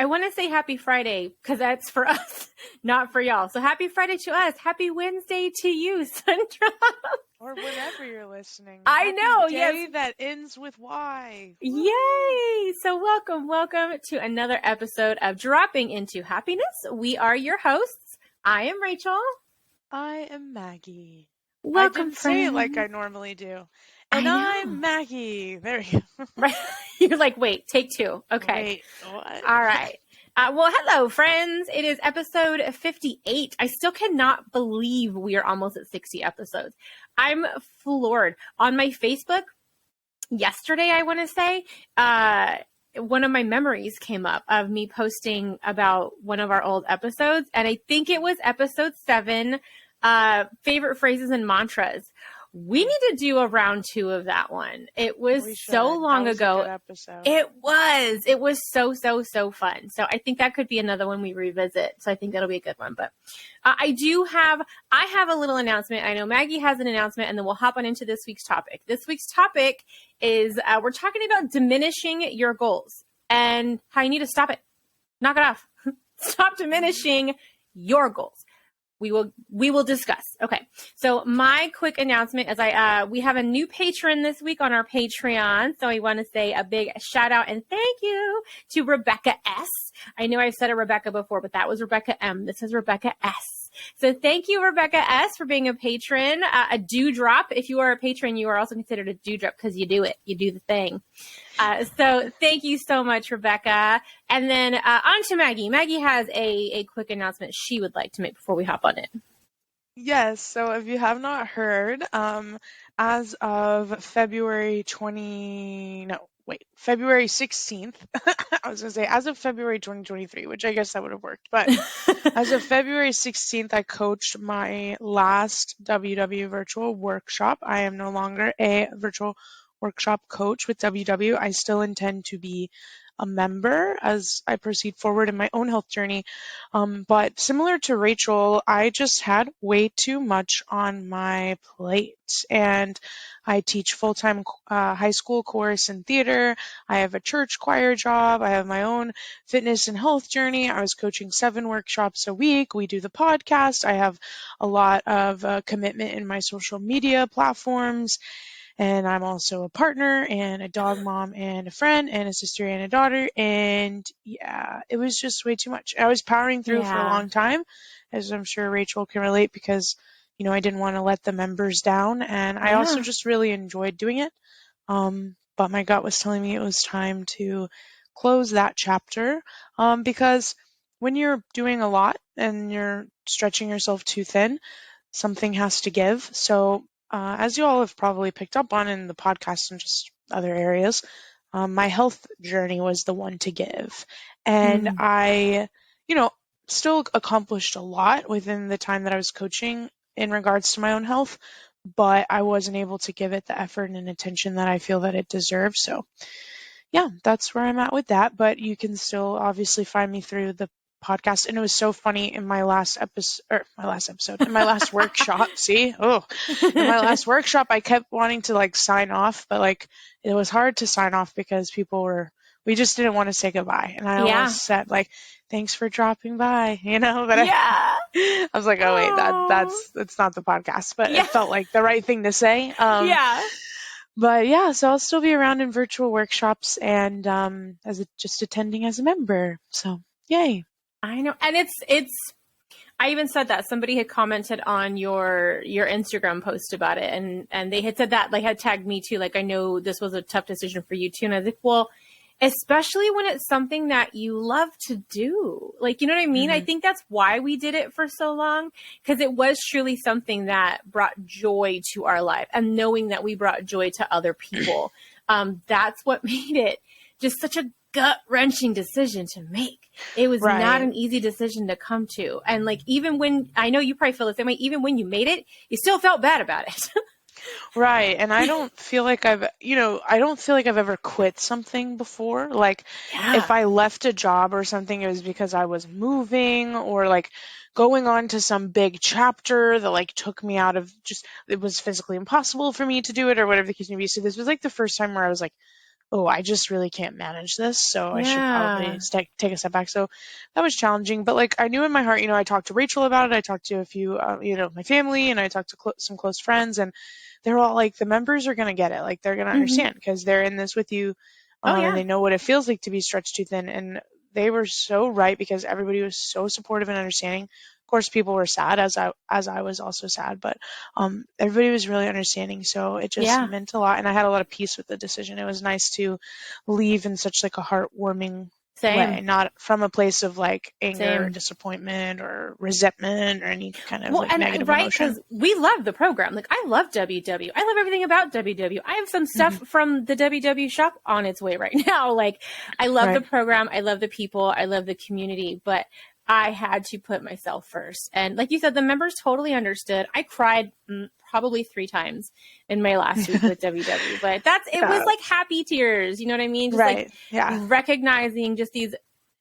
I want to say happy Friday because that's for us, not for y'all. So happy Friday to us. Happy Wednesday to you, Sundrops. Or whenever you're listening. I know, day yes. that ends with Y. Woo! Yay! So welcome to another episode of Dropping into Happiness. We are your hosts. I am Rachel. I am Maggie. Welcome, I didn't say it like I normally do. And I'm Maggie. There you go. Right. You're like, wait, take two. Okay. Wait, what? All right. Well, hello, friends. It is episode 58. I still cannot believe we are almost at 60 episodes. I'm floored. On my Facebook yesterday, I want to say, one of my memories came up of me posting about one of our old episodes. And I think it was episode 7, favorite phrases and mantras. We need to do a round 2 of that one. It was so long ago. A good episode. It was so fun. So I think that could be another one we revisit. So I think that'll be a good one. But I have a little announcement. I know Maggie has an announcement, and then we'll hop on into this week's topic. This week's topic is we're talking about diminishing your goals and how you need to stop it. Knock it off. Stop diminishing your goals. We will discuss. Okay. So my quick announcement is we have a new patron this week on our Patreon. So I want to say a big shout out and thank you to Rebecca S. I know I've said it Rebecca before, but that was Rebecca M. This is Rebecca S. So thank you, Rebecca S., for being a patron. A dewdrop. If you are a patron, you are also considered a dewdrop because you do it. You do the thing. So thank you so much, Rebecca. And then on to Maggie. Maggie has a quick announcement she would like to make before we hop on it. Yes, so if you have not heard, as of February 16th, I was going to say as of February 2023, which I guess that would have worked, but as of February 16th, I coached my last WW virtual workshop. I am no longer a virtual workshop coach with WW. I still intend to be a member as I proceed forward in my own health journey. But similar to Rachel, I just had way too much on my plate. And I teach full-time high school course in theater. I have a church choir job. I have my own fitness and health journey. I was coaching 7 workshops a week. We do the podcast. I have a lot of commitment in my social media platforms. And I'm also a partner and a dog mom and a friend and a sister and a daughter. And yeah, it was just way too much. I was powering through for a long time, as I'm sure Rachel can relate, because, you know, I didn't want to let the members down. And I also just really enjoyed doing it. But my gut was telling me it was time to close that chapter, because when you're doing a lot and you're stretching yourself too thin, something has to give. So as you all have probably picked up on in the podcast and just other areas, my health journey was the one to give. And I, still accomplished a lot within the time that I was coaching in regards to my own health, but I wasn't able to give it the effort and attention that I feel that it deserves. So yeah, that's where I'm at with that. But you can still obviously find me through the podcast. And it was so funny in my last workshop. In my last workshop, I kept wanting to sign off, but it was hard to sign off because we just didn't want to say goodbye. And I almost said thanks for dropping by, but I was like, oh wait, that's not the podcast, but it felt like the right thing to say. But yeah, so I'll still be around in virtual workshops and just attending as a member. So yay. I know. And it's I even said that somebody had commented on your Instagram post about it, and they had said that had tagged me too. I know this was a tough decision for you too. And I was like, well, especially when it's something that you love to do. You know what I mean? I think that's why we did it for so long, because it was truly something that brought joy to our life, and knowing that we brought joy to other people. That's what made it just such a gut-wrenching decision to make. It was not an easy decision to come to. And even when, I know you probably feel the same way, even when you made it, you still felt bad about it. Right. And I don't feel like I've ever quit something before. If I left a job or something, it was because I was moving or going on to some big chapter that took me out of it was physically impossible for me to do it or whatever the case may be. So this was the first time where I was oh, I just really can't manage this, so I should Yeah. probably take a step back. So that was challenging, but like I knew in my heart, I talked to Rachel about it. I talked to a few, my family, and I talked to some close friends, and they're all like, the members are gonna get it, like they're gonna Hmm. understand because they're in this with you, Oh and yeah. they know what it feels like to be stretched too thin, and they were so right because everybody was so supportive and understanding. Of course, people were sad as I was also sad, but everybody was really understanding. So it just Yeah. meant a lot, and I had a lot of peace with the decision. It was nice to leave in such like a heartwarming way, Same. not from a place of like anger or Same. disappointment or resentment or any kind of Well, like and negative right, emotion. because we love the program. Like, I love WW. I love everything about WW. I have some stuff from the WW shop on its way right now. Like, I love the Right. program. I love the people. I love the community. But I had to put myself first. And like you said, the members totally understood. I cried probably 3 times in my last week with WW. But it was Yeah. like happy tears. You know what I mean? Just like Right. Yeah. recognizing just these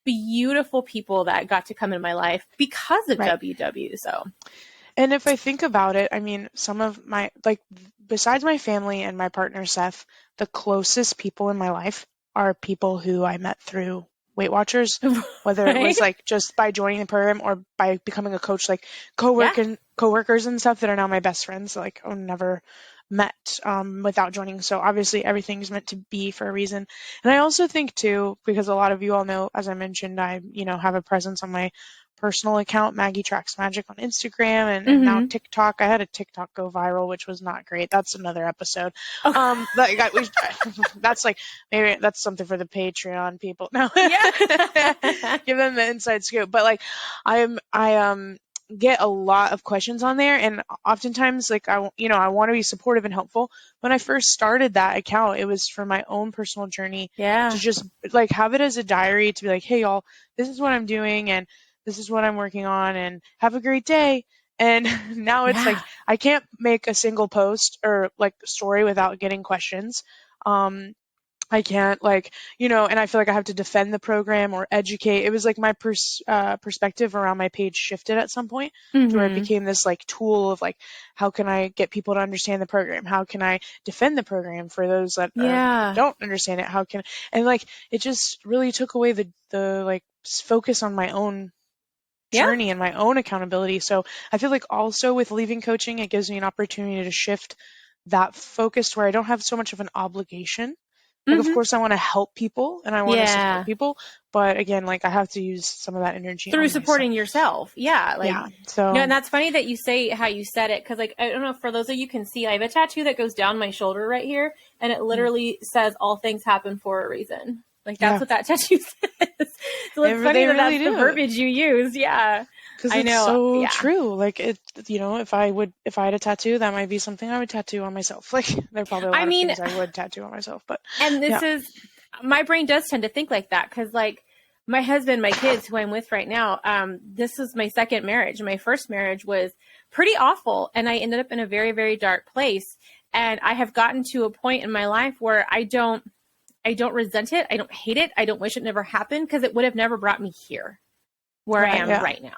beautiful people that got to come in my life because of Right. WW. So. And if I think about it, I mean, some of my, like, besides my family and my partner, Seth, the closest people in my life are people who I met through Weight Watchers, whether it Right? was like just by joining the program or by becoming a coach, like Yeah. coworkers and stuff that are now my best friends, like I never met without joining. So obviously everything's meant to be for a reason. And I also think too, because a lot of you all know, as I mentioned, I, have a presence on my personal account, MAGGIETRACKSMAGIC on Instagram and now Mm-hmm. TikTok. I had a TikTok go viral, which was not great. That's another episode. Oh, Like that's like maybe that's something for the Patreon people. No, yeah. give them the inside scoop. But like, I get a lot of questions on there, and oftentimes like I want to be supportive and helpful. When I first started that account, it was for my own personal journey to Yeah. just like have it as a diary to be like, hey y'all, this is what I'm doing and this is what I'm working on and have a great day. And now it's like Yeah. I can't make a single post or like story without getting questions. Um, I can't and I feel like I have to defend the program or educate. It was like my perspective around my page shifted at some point to where it Mm-hmm. became this like tool of like, how can I get people to understand the program? How can I defend the program for those that Yeah. don't understand it? And like, it just really took away the like focus on my own Yeah. journey and my own accountability. So I feel like also with leaving coaching, it gives me an opportunity to shift that focus where I don't have so much of an obligation. Like, of Mm-hmm. course, I want to help people and I want to support Yeah. people, but again, like I have to use some of that energy Through on myself. supporting yourself. Yeah. Like, Yeah. So, and that's funny that you say how you said it. Cause like, I don't know if for those of you can see, I have a tattoo that goes down my shoulder right here. And it literally says all things happen for a reason. Like that's yeah, what that tattoo says. So it's funny they that really that's the do. verbiage you use. Yeah. Because I it's know. so Yeah. true. Like if I had a tattoo, that might be something I would tattoo on myself. Like there are probably a I lot of mean, things I would tattoo on myself, but and yeah. my brain does tend to think like that because like my husband, my kids who I'm with right now, this is my second marriage. My first marriage was pretty awful and I ended up in a very, very dark place. And I have gotten to a point in my life where I don't resent it. I don't hate it. I don't wish it never happened because it would have never brought me here where I Right, am yeah. right now.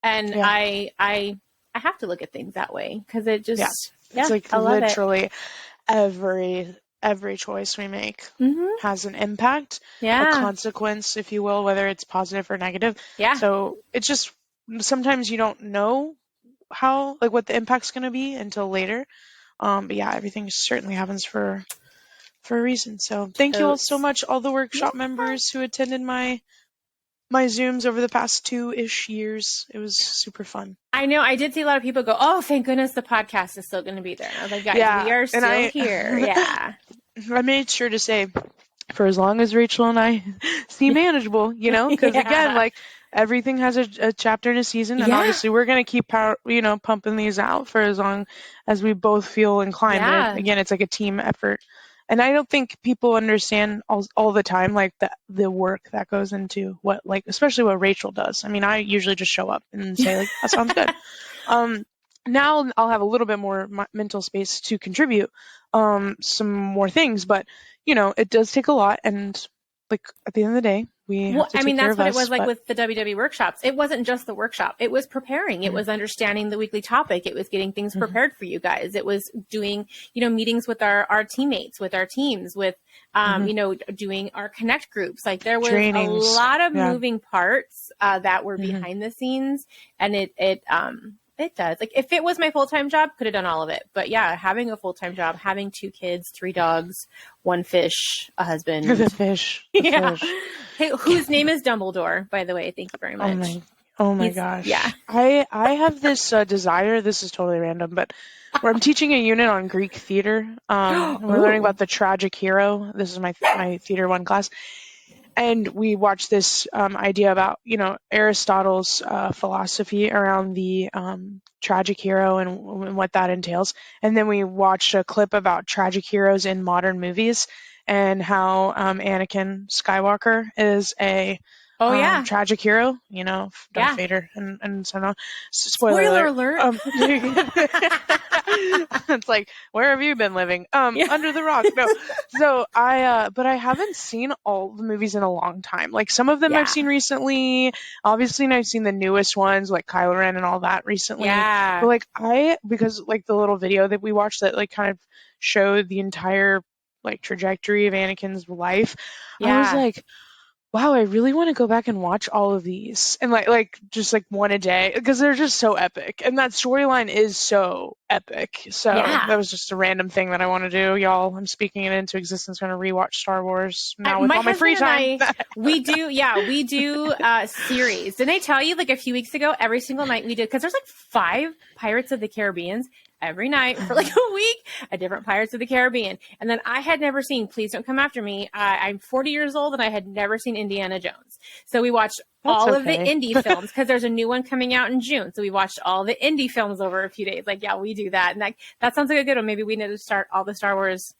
And Yeah. I have to look at things that way because it just, It's like I love it. literally every choice we make Mm-hmm. has an impact, a Yeah. consequence, if you will, whether it's positive or negative. Yeah. So it's just sometimes you don't know how like what the impact's going to be until later. But yeah, everything certainly happens for a reason. So thank you all so Totes. much, all the workshop Yeah. members who attended my Zooms over the past 2-ish years. It was super fun. I know. I did see a lot of people go, "Oh, thank goodness the podcast is still going to be there." And I was like, "Guys, Yeah, we are and still here." Yeah. I made sure to say, for as long as Rachel and I seem manageable, because again, Yeah. like everything has a chapter and a season, and Yeah. obviously we're gonna keep pumping these out for as long as we both feel inclined. Yeah. But again, it's like a team effort, and I don't think people understand all the time like the work that goes into what, like, especially what Rachel does. I mean, I usually just show up and say like, that sounds good. Now I'll have a little bit more mental space to contribute some more things, but it does take a lot, and like at the end of the day, we have to take care that's of what us, it was like but with the WW workshops. It wasn't just the workshop. It was preparing. It was understanding the weekly topic. It was getting things prepared for you guys. It was doing, meetings with our teammates, with our teams, with, doing our connect groups. Like there was trainings. a lot of moving parts that were behind the scenes, and it does. Like if it was my full-time job, could have done all of it. But yeah, having a full-time job, having 2 kids, 3 dogs, 1 fish, a husband. The fish. Fish. Hey, whose name is Dumbledore, by the way. Thank you very much. Oh my gosh. Yeah. I have this desire, this is totally random, but where I'm teaching a unit on Greek theater. And we're learning about the tragic hero. This is my theater 1 class. And we watched this idea about, Aristotle's philosophy around the tragic hero and what that entails. And then we watched a clip about tragic heroes in modern movies and how Anakin Skywalker is a tragic hero, Darth Vader and so on. Spoiler alert. It's like, where have you been living? Under the rock. No. So but I haven't seen all the movies in a long time. Like some of them I've seen recently, obviously, and I've seen the newest ones like Kylo Ren and all that recently. Yeah. But because the little video that we watched that like kind of showed the entire like trajectory of Anakin's life, I was like, wow, I really want to go back and watch all of these and like just like one a day because they're just so epic and that storyline is so epic. So that was just a random thing that I want to do, y'all. I'm speaking it into existence. Going to rewatch Star Wars now with all my free time. We do series. Didn't I tell you like a few weeks ago? Every single night we did because there's like 5 Pirates of the Caribbeans. Every night for like a week, a different Pirates of the Caribbean. And then I had never seen, please don't come after me. I'm 40 years old and I had never seen Indiana Jones. So we watched all of the indie films because there's a new one coming out in June. So we watched all the indie films over a few days. Like, yeah, we do that. And that sounds like a good one. Maybe we need to start all the Star Wars.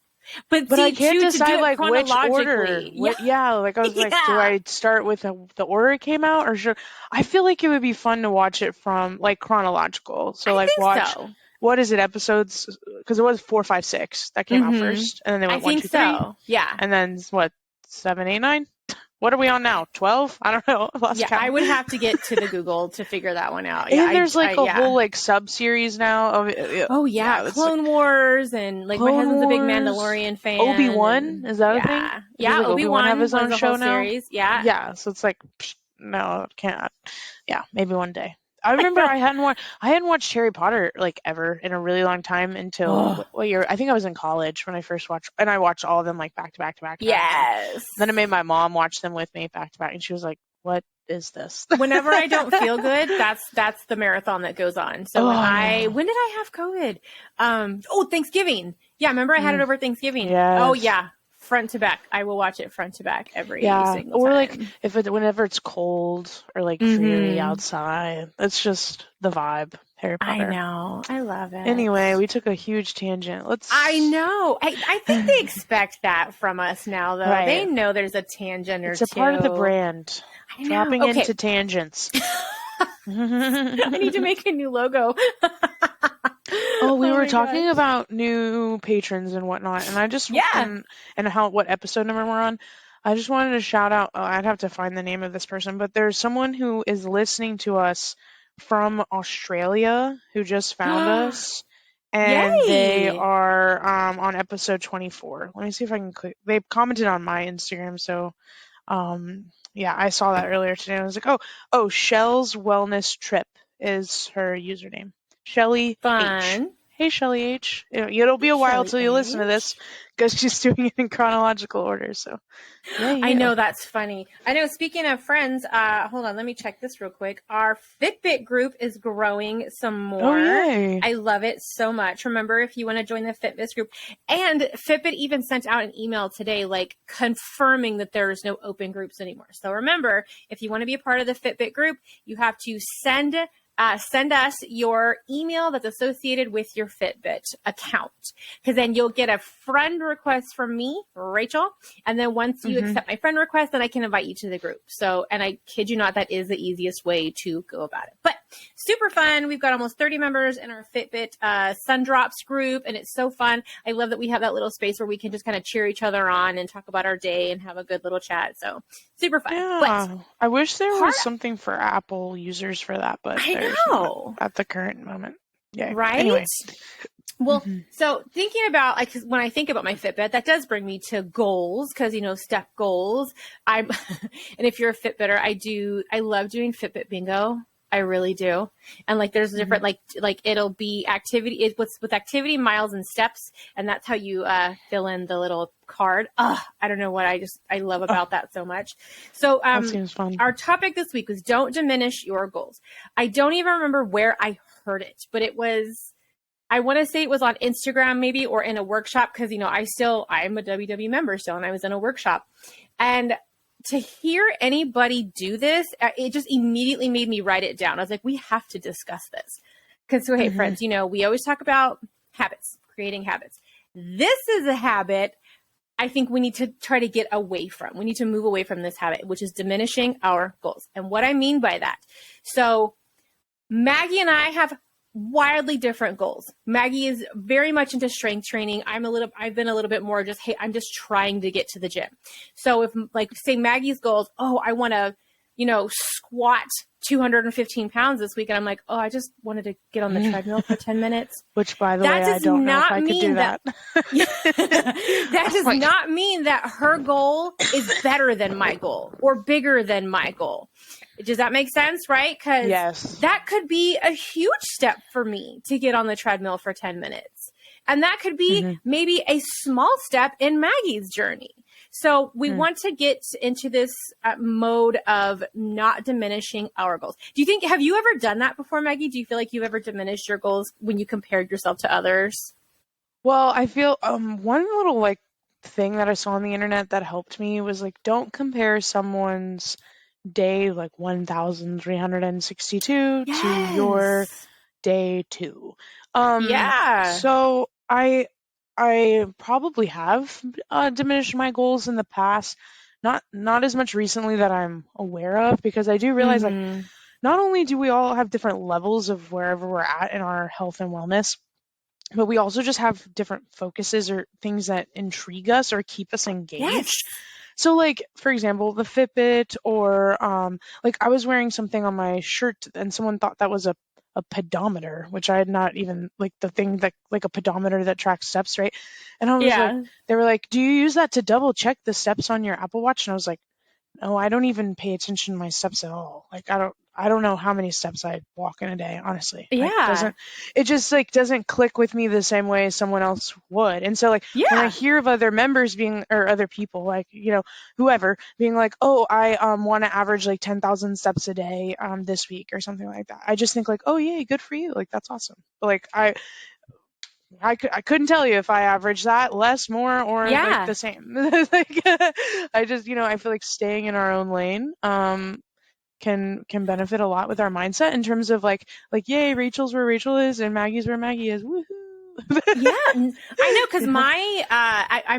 But see, I can't decide like which order. Like I was like, do I start with the order it came out or should I feel like it would be fun to watch it from like chronological. So like watch. So. What is it, episodes? Because it was 4, 5, 6 that came out first, and then they went 1, 2, 3. Yeah. And then what? 7, 8, 9. What are we on now? 12? I don't know. I lost count. I would have to get to the Google to figure that one out. And there's a whole like sub series now of Clone Wars and like my husband's a big Mandalorian fan. Obi-Wan is that a thing? Yeah, like Obi-Wan have his own show now. Series. Yeah. Yeah, so it's like no, can't. Yeah, maybe one day. I remember I hadn't watched Harry Potter like ever in a really long time until what year? I think I was in college when I first watched, and I watched all of them like back to back to back. Yes. Then I made my mom watch them with me back to back, and she was like, "What is this?" Whenever I don't feel good, that's the marathon that goes on. So when did I have COVID? Thanksgiving. Yeah, remember I had it over Thanksgiving. Yes. Oh yeah. Front to back. I will watch it front to back every single time. Or like whenever it's cold or like dreary outside. It's just the vibe. Harry Potter. I know. I love it. Anyway, we took a huge tangent. I know. I think they expect that from us now, though. Right. They know there's a tangent or two. It's a part of the brand. I know. Dropping into tangents. I need to make a new logo. We were talking about new patrons and whatnot, and I just and what episode number we're on. I just wanted to shout out. I'd have to find the name of this person, but there's someone who is listening to us from Australia who just found us, and they are on episode 24. Let me see if I can click. They commented on my Instagram, so I saw that earlier today. I was like, oh, Shell's Wellness Trip is her username. Shelly Fun. H. Hey, Shelly H. It'll be a while till you listen to this because she's doing it in chronological order. So, I know that's funny. I know. Speaking of friends, hold on, let me check this real quick. Our Fitbit group is growing some more. I love it so much. Remember, if you want to join the Fitbit group, and Fitbit even sent out an email today, like confirming that there is no open groups anymore. So remember, if you want to be a part of the Fitbit group, you have to send send us your email that's associated with your Fitbit account, because then you'll get a friend request from me, Rachel. And then once you accept my friend request, then I can invite you to the group. So, and I kid you not, that is the easiest way to go about it. But super fun. We've got almost 30 members in our Fitbit Sundrops group, and it's so fun. I love that we have that little space where we can just kind of cheer each other on and talk about our day and have a good little chat. So super fun. Yeah, But I wish there was something for Apple users for that, but I there's know. not at the current moment. Yeah. Right? Anyway. Well, so thinking about, like, when I think about my Fitbit, that does bring me to goals, because, you know, step goals. And if you're a Fitbitter, I love doing Fitbit bingo. I really do. And like, there's different, like it'll be activity, with activity, miles, and steps. And that's how you fill in the little card. I don't know what I love about that so much. So That seems fun. our topic this week was don't diminish your goals. I don't even remember where I heard it, but I want to say it was on Instagram maybe, or in a workshop, because, you know, I'm a WW member still, and I was in a workshop. And to hear anybody do this, it just immediately made me write it down. I was like, we have to discuss this. Because, hey, friends, you know, we always talk about habits, creating habits. This is a habit I think we need to try to get away from. We need to move away from this habit, which is diminishing our goals. And what I mean by that, so Maggie and I have wildly different goals. Maggie is very much into strength training. I've been a little bit more just, hey, I'm just trying to get to the gym. So if, like, say Maggie's goals, I want to, you know, squat 215 pounds this week. And I'm like, I just wanted to get on the treadmill for 10 minutes. Which, by the way, I don't know if I could do that. That does not mean that her goal is better than my goal or bigger than my goal. Does that make sense, right? Because that could be a huge step for me to get on the treadmill for 10 minutes. And that could be maybe a small step in Maggie's journey. So we want to get into this mode of not diminishing our goals. Have you ever done that before, Maggie? Do you feel like you've ever diminished your goals when you compared yourself to others? Well, I feel one little thing that I saw on the internet that helped me was don't compare someone's day 1362 to your day 2. So I probably have diminished my goals in the past, not as much recently that I'm aware of, because I do realize not only do we all have different levels of wherever we're at in our health and wellness, but we also just have different focuses or things that intrigue us or keep us engaged. So, for example, the Fitbit, or I was wearing something on my shirt and someone thought that was a pedometer, which I had not even, the thing that, a pedometer that tracks steps, right? And I was they were like, do you use that to double check the steps on your Apple Watch? And I was like, no, I don't even pay attention to my steps at all. I don't know how many steps I walk in a day, honestly. It just doesn't click with me the same way someone else would. And so when I hear of other members or other people, whoever being like, I want to average 10,000 steps a day this week or something like that, I just think oh, yay, good for you. That's awesome. But I couldn't tell you if I average that less, more, or the same. I just, I feel like staying in our own lane can benefit a lot with our mindset in terms of yay, Rachel's where Rachel is and Maggie's where Maggie is. Woohoo. I know, because I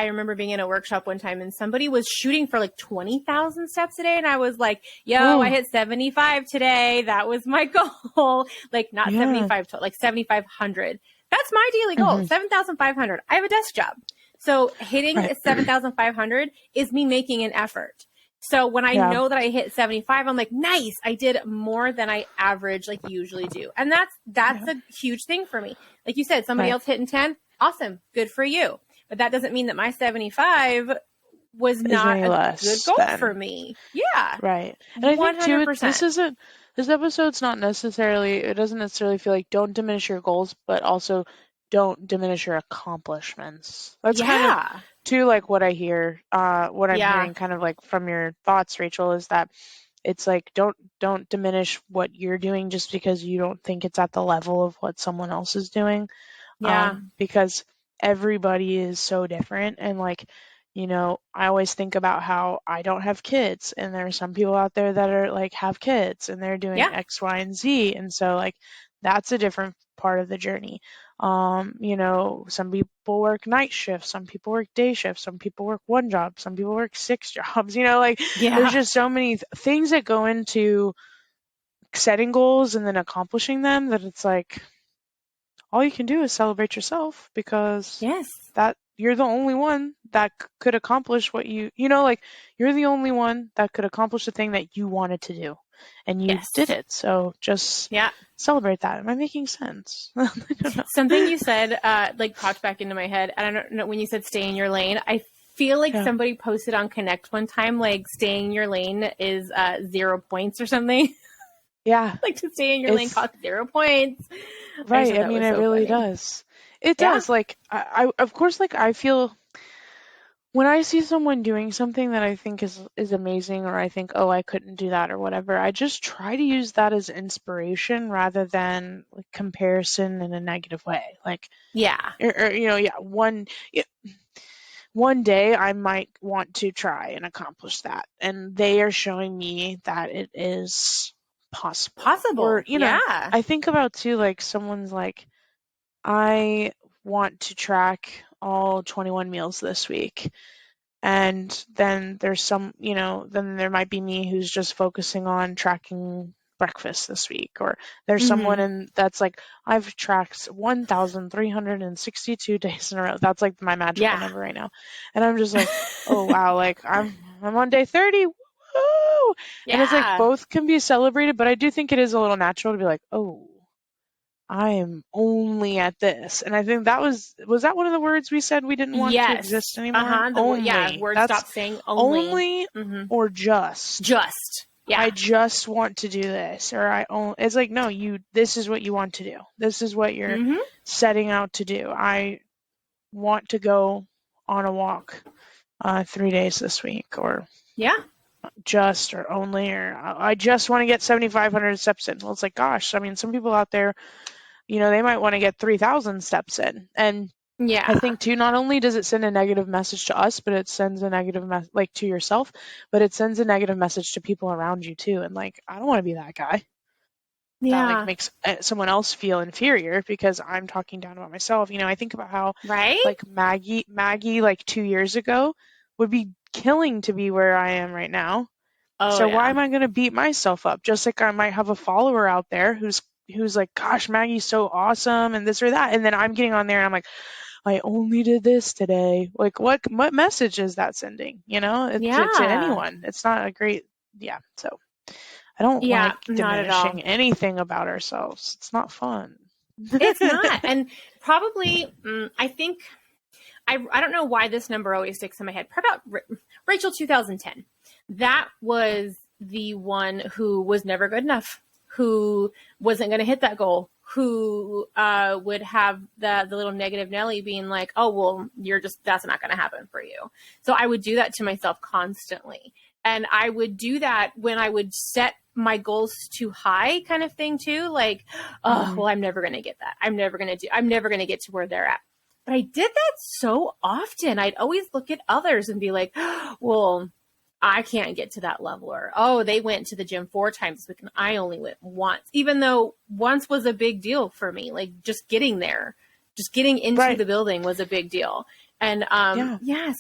remember being in a workshop one time and somebody was shooting for 20,000 steps a day, and I was like, I hit 75 today. That was my goal. Not 75, 7,500. That's my daily goal, 7,500. I have a desk job. So hitting 7,500 is me making an effort. So when I know that I hit 75, I'm like, nice, I did more than I average usually do. And that's a huge thing for me. Like you said, somebody else hitting 10, awesome, good for you. But that doesn't mean that my 75 was not a good goal for me. Yeah. Right. And I think too, this episode's not necessarily, it doesn't necessarily feel like don't diminish your goals, but also don't diminish your accomplishments. That's kind of too what I hear, what I'm hearing kind of from your thoughts, Rachel, is that it's don't diminish what you're doing just because you don't think it's at the level of what someone else is doing. Because everybody is so different, and I always think about how I don't have kids, and there are some people out there that are like have kids and they're doing Yeah. X, Y, and Z. And so like that's a different part of the journey. Some people work night shifts, some people work day shifts, some people work one job, some people work six jobs, like there's Yeah. just so many things that go into setting goals and then accomplishing them that it's like all you can do is celebrate yourself because Yes. that you're the only one that could accomplish what like you're the only one that could accomplish the thing that you wanted to do and you Yes. did it. So just Yeah. celebrate that. Am I making sense? I don't know. Something you said, like popped back into my head. I don't know when you said stay in your lane. I feel like Yeah. somebody posted on Connect one time, like staying in your lane is 0 points or something. Yeah. Like to stay in your lane costs 0 points. Right. I That mean, was it so really funny. does. It Yeah. does. Like, I of course, like, I feel when I see someone doing something that I think is amazing, or I think, oh, I couldn't do that, or whatever, I just try to use that as inspiration rather than like comparison in a negative way. Like, Yeah. yeah, one day I might want to try and accomplish that, and they are showing me that it is possible. Or, Possible. Yeah. I think about too, like someone's like, I want to track all 21 meals this week. And then there's then there might be me who's just focusing on tracking breakfast this week. Or there's someone Mm-hmm. that's like, I've tracked 1,362 days in a row. That's like my magical Yeah. number right now. And I'm just like, oh wow, like I'm on day 30. Woo! And it's like Yeah. both can be celebrated, but I do think it is a little natural to be like, oh, I am only at this. And I think was that one of the words we said we didn't want to Yes. exist anymore? Uh-huh. Yeah, Only. word That's stop saying only. only Mm-hmm. or just. Just. I Yeah. just want to do this, or it's like, no, this is what you want to do. This is what you're Mm-hmm. setting out to do. I want to go on a walk 3 days this week, or Yeah. just, or only, or I just want to get 7,500 steps in. Well, it's like, gosh, I mean, some people out there, they might want to get 3,000 steps in. And I Yeah. think too, not only does it send a negative message to us, but it sends a negative like to yourself, but it sends a negative message to people around you too. And like, I don't want to be that guy that like Yeah. makes someone else feel inferior because I'm talking down about myself. I think about how Right? like Maggie like 2 years ago would be killing to be where I am right now. Oh So why yeah. am I going to beat myself up? Just like I might have a follower out there who's like, gosh, Maggie's so awesome and this or that. And then I'm getting on there and I'm like, I only did this today. Like what message is that sending? To Yeah. anyone. It's not a great, yeah. So I don't Yeah, like not at all. diminishing anything about ourselves. It's not fun. It's not. And probably I think I don't know why this number always sticks in my head. Probably about Rachel 2010. That was the one who was never good enough, who wasn't going to hit that goal, who would have the little negative Nelly being like, oh, well, that's not going to happen for you. So I would do that to myself constantly. And I would do that when I would set my goals too high kind of thing too. Like, oh, well, I'm never going to get that. I'm never going to get to where they're at. But I did that so often. I'd always look at others and be like, well, I can't get to that level. Or, oh, they went to the gym 4 times this week and I only went once, even though once was a big deal for me. Like just getting there, just getting into Right. the building was a big deal. And Yeah. yes,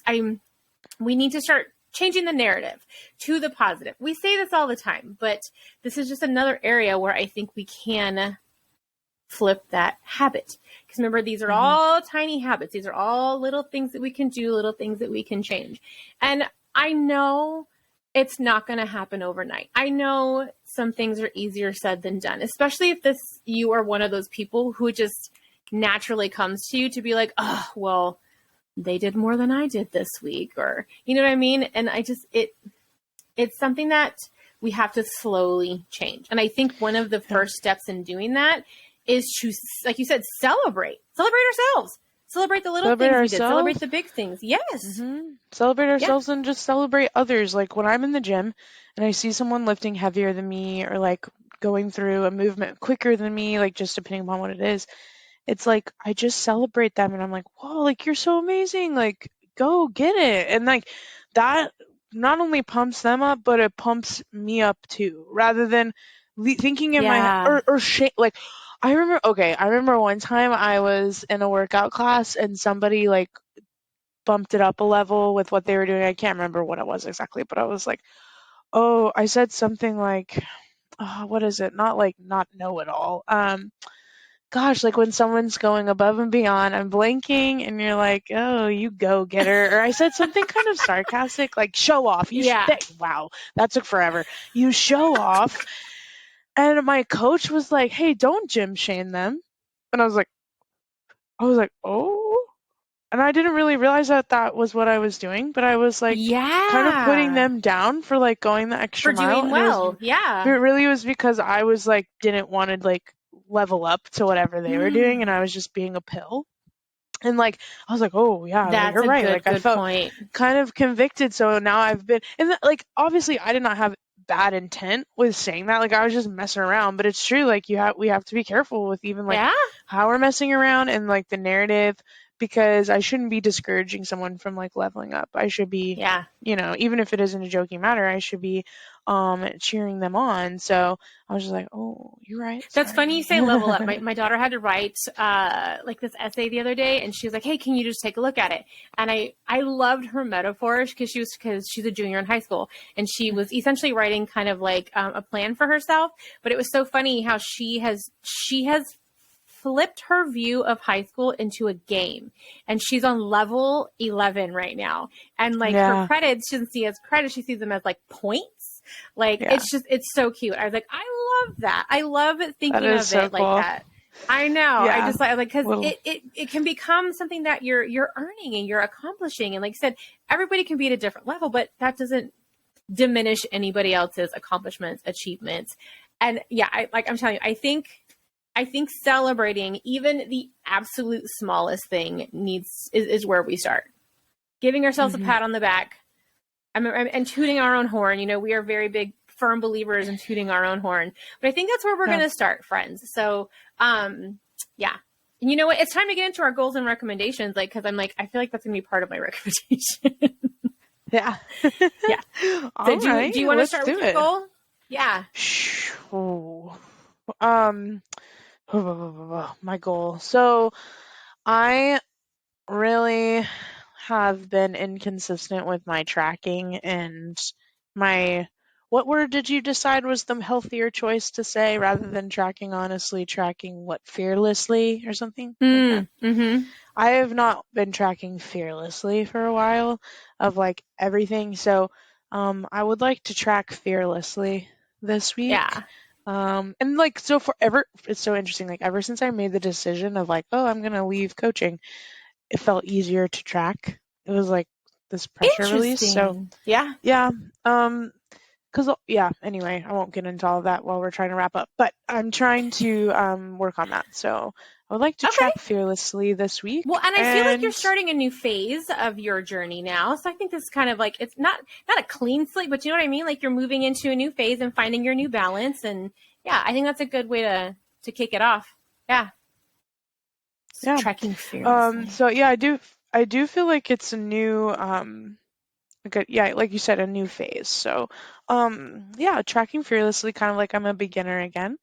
we need to start changing the narrative to the positive. We say this all the time, but this is just another area where I think we can flip that habit. Because remember, these are all tiny habits. These are all little things that we can do, little things that we can change. And I know it's not going to happen overnight. I know some things are easier said than done, especially if you are one of those people who just naturally comes to you to be like, oh, well, they did more than I did this week, or you know what I mean? And it's something that we have to slowly change. And I think one of the first steps in doing that is to, like you said, celebrate ourselves, celebrate the little things we did, celebrate the big things. Yes. Celebrate ourselves and just celebrate others. Like when I'm in the gym and I see someone lifting heavier than me or like going through a movement quicker than me, like just depending upon what it is, it's like I just celebrate them and I'm like, whoa, like you're so amazing. Like go get it. And like that not only pumps them up, but it pumps me up too, rather than thinking in my Yeah. or like I remember one time I was in a workout class and somebody like bumped it up a level with what they were doing. I can't remember what it was exactly, but I was like, oh, I said something like, what is it? Not like not know it all. Gosh, like when someone's going above and beyond, I'm blanking, and you're like, oh, you go getter. Or I said something kind of sarcastic, like show off. Yeah. Wow, that took forever. You show off. And my coach was like, hey, don't gym shame them. And I was like, oh. And I didn't really realize that that was what I was doing, but I was like kind of putting Yeah. them down for like going the extra For mile. doing And well. it Yeah. really was because I was like, didn't want to like level up to whatever they were doing. And I was just being a pill. And like, I was like, oh yeah, like That's you're a right. Like I good felt point. kind of convicted. So now I've been, and like, obviously I did not have bad intent with saying that. Like I was just messing around, but it's true. Like we have to be careful with even like Yeah. how we're messing around and like the narrative, because I shouldn't be discouraging someone from like leveling up. I should be, Yeah. even if it isn't a joking matter, I should be cheering them on. So I was just like, oh, you're right. That's funny you Sorry. say level up. My daughter had to write like this essay the other day, and she was like, "Hey, can you just take a look at it?" And I loved her metaphors because she's a junior in high school, and she was essentially writing kind of like a plan for herself. But it was so funny how she has flipped her view of high school into a game, and she's on level 11 right now. And like her Yeah. credits, she doesn't see as credits; she sees them as like points. Like Yeah. it's so cute. I was like, I love that. I love thinking That is of so it like cool. that. I know. I Yeah. just like because Little. it can become something that you're earning and you're accomplishing. And like I said, everybody can be at a different level, but that doesn't diminish anybody else's accomplishments, achievements. And yeah, I'm telling you, I think celebrating even the absolute smallest thing is where we start. Giving ourselves a pat on the back, and tooting our own horn. We are very big, firm believers in tooting our own horn. But I think that's where we're going to start, friends. So, yeah. And you know what? It's time to get into our goals and recommendations. Like, because I feel like that's going to be part of my recommendation. Yeah. Yeah. So do you want to start with your goal? Yeah. Oh. My goal. So I really have been inconsistent with my tracking and what word did you decide was the healthier choice to say, rather than tracking honestly, tracking fearlessly or something like that? Mm-hmm. I have not been tracking fearlessly for a while of like everything. So I would like to track fearlessly this week. Yeah. And like so forever, it's so interesting. Like ever since I made the decision of like, oh, I'm gonna leave coaching, it felt easier to track. It was like this pressure release. So yeah. anyway, I won't get into all of that while we're trying to wrap up, but I'm trying to work on that. So I would like to track fearlessly this week. Well, and I feel like you're starting a new phase of your journey now. So I think this is kind of like, it's not a clean slate, but you know what I mean? Like you're moving into a new phase and finding your new balance. And yeah, I think that's a good way to kick it off. Yeah. So tracking fearlessly. So yeah, I do feel like it's a new like you said, a new phase. So tracking fearlessly, kind of like I'm a beginner again.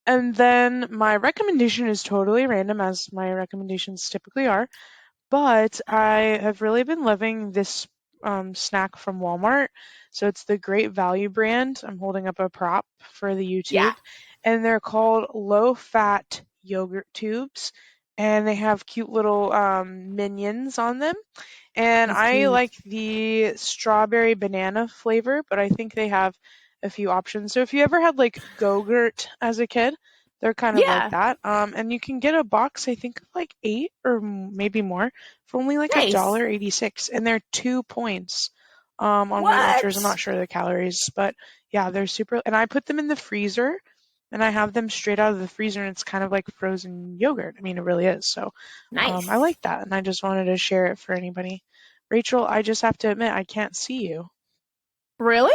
And then my recommendation is totally random, as my recommendations typically are, but I have really been loving this snack from Walmart. So it's the Great Value brand. I'm holding up a prop for the YouTube. Yeah. And they're called low-fat yogurt tubes. And they have cute little minions on them. And I like the strawberry banana flavor, but I think they have a few options. So if you ever had like Go-Gurt as a kid, they're kind of like that. And you can get a box, I think, of like 8 or maybe more for only like $1.86. And they're 2 points on Weight Watchers. I'm not sure the calories, but yeah, they're super. And I put them in the freezer, and I have them straight out of the freezer, and it's kind of like frozen yogurt. I mean, it really is. So I like that, and I just wanted to share it for anybody. Rachel, I just have to admit, I can't see you. Really?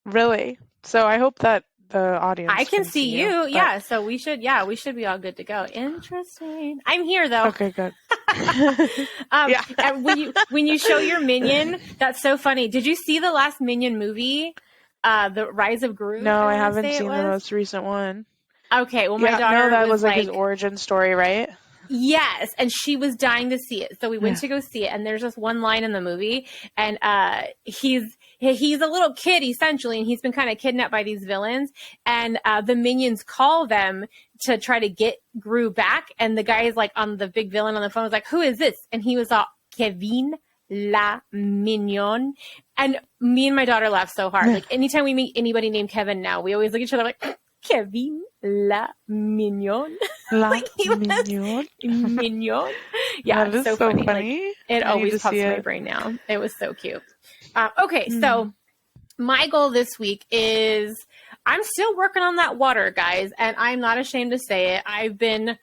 Really. So I hope that the audience I can see you. But... Yeah. So we should be all good to go. Interesting. I'm here though. Okay, good. Yeah. And when you show your minion, that's so funny. Did you see the last Minion movie? The Rise of Gru? No, I wanna haven't say it seen the was? most recent one. Okay, well, my Yeah, no, daughter that was was like his origin story, right? yes, and she was dying to see it. So we went Yeah. to go see it, and there's just one line in the movie, and he's a little kid essentially, and he's been kind of kidnapped by these villains, and the minions call them to try to get Gru back, and the guy is like on the big villain on the phone was like, "Who is this?" And he was all Kevin La Mignon, and me and my daughter laugh so hard. Like anytime we meet anybody named Kevin now, we always look at each other like Kevin La Mignon. La Like he was Mignon. Mignon. Yeah, That is it's so funny. Like, it I need always to pops see in my it. brain now. It was so cute. Okay, so my goal this week is I'm still working on that water, guys, and I'm not ashamed to say it. I've been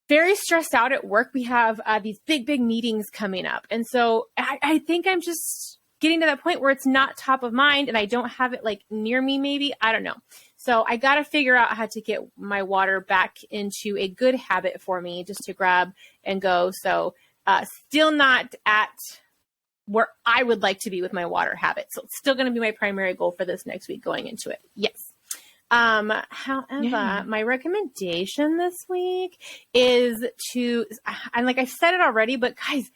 very stressed out at work. We have these big meetings coming up, and so I think I'm just getting to that point where it's not top of mind, and I don't have it like near me. Maybe I don't know. So I got to figure out how to get my water back into a good habit for me, just to grab and go. So still not at where I would like to be with my water habit. So it's still going to be my primary goal for this next week going into it. Yes. However, my recommendation this week is and like I said it already, but guys,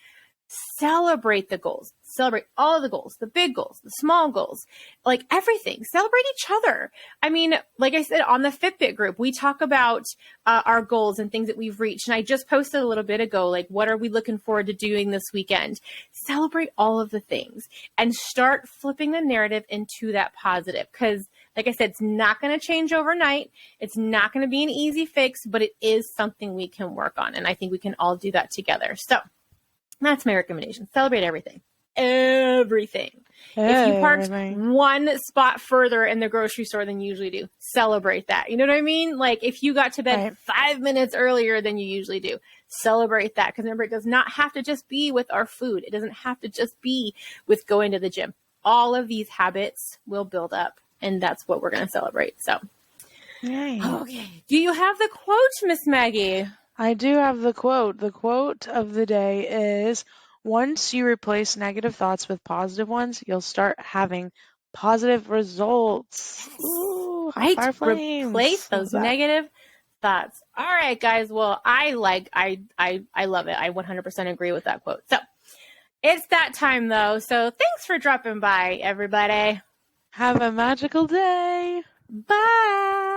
celebrate the goals. Celebrate all of the goals, the big goals, the small goals, like everything. Celebrate each other. I mean, like I said, on the Fitbit group, we talk about our goals and things that we've reached. And I just posted a little bit ago, like, what are we looking forward to doing this weekend? Celebrate all of the things and start flipping the narrative into that positive. Because like I said, it's not going to change overnight. It's not going to be an easy fix, but it is something we can work on. And I think we can all do that together. So that's my recommendation. Celebrate everything. Everything. If you parked one spot further in the grocery store than you usually do, celebrate that. You know what I mean? Like if you got to bed 5 minutes earlier than you usually do, celebrate that. Because remember, it does not have to just be with our food. It doesn't have to just be with going to the gym. All of these habits will build up, and that's what we're going to celebrate. So, okay. Do you have the quote, Miss Maggie? I do have the quote. The quote of the day is, once you replace negative thoughts with positive ones, you'll start having positive results. Ooh, Right. hot fire flames. Replace those negative thoughts. All right, guys. Well, I love it. I 100% agree with that quote. So it's that time though. So thanks for dropping by, everybody. Have a magical day. Bye.